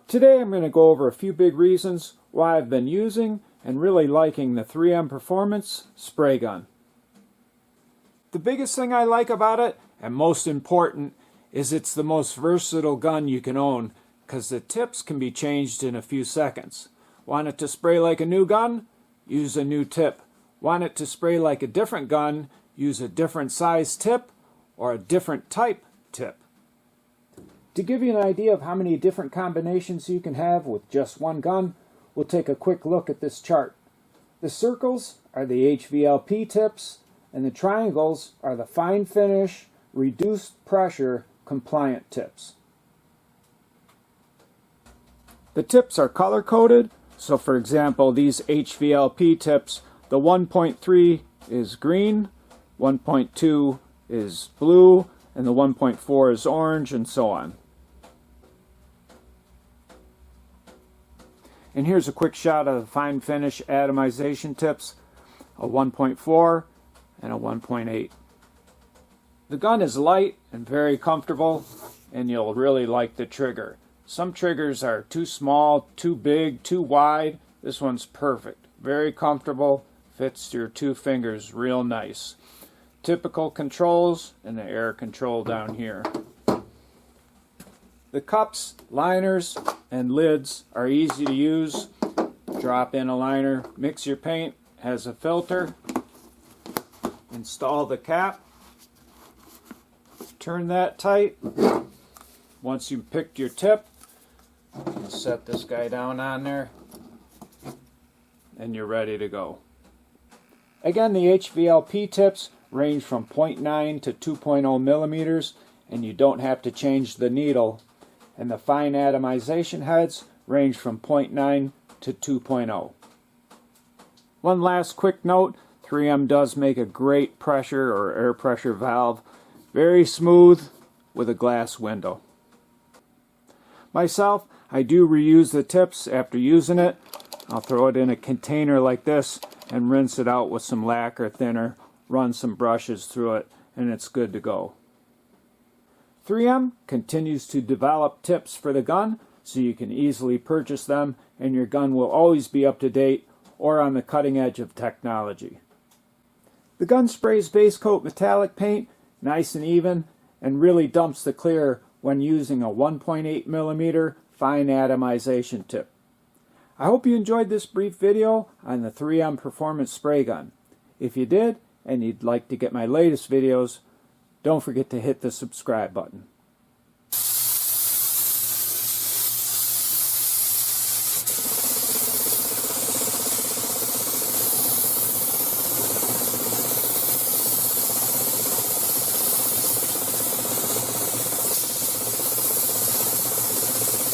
Today I'm going to go over a few big reasons why I've been using and really liking the 3M Performance spray gun. The biggest thing I like about it, and most important, is it's the most versatile gun you can own because the tips can be changed in a few seconds. Want it to spray like a new gun? Use a new tip. Want it to spray like a different gun? Use a different size tip or a different type tip. To give you an idea of how many different combinations you can have with just one gun, we'll take a quick look at this chart. The circles are the HVLP tips, and the triangles are the fine finish, reduced pressure, compliant tips. The tips are color coded, so for example these HVLP tips, the 1.3 is green, 1.2 is blue, and the 1.4 is orange, and so on. And here's a quick shot of the fine finish atomization tips, a 1.4 and a 1.8. The gun is light and very comfortable, and you'll really like the trigger. Some triggers are too small, too big, too wide. This one's perfect. Very comfortable, fits your two fingers real nice. Typical controls and the air control down here. The cups, liners, and lids are easy to use. Drop in a liner, mix your paint, has a filter. Install the cap. Turn that tight. Once you've picked your tip, you set this guy down on there, and you're ready to go. Again, the HVLP tips range from 0.9 to 2.0 millimeters, and you don't have to change the needle. And the fine atomization heads range from 0.9 to 2.0. One last quick note, 3M does make a great pressure or air pressure valve. Very smooth with a glass window. Myself, I do reuse the tips after using it. I'll throw it in a container like this and rinse it out with some lacquer thinner, run some brushes through it, and it's good to go. 3M continues to develop tips for the gun so you can easily purchase them and your gun will always be up to date or on the cutting edge of technology. The gun sprays base coat metallic paint nice and even and really dumps the clear when using a 1.8 millimeter fine atomization tip. I hope you enjoyed this brief video on the 3M Performance Spray Gun. If you did and you'd like to get my latest videos, don't forget to hit the subscribe button.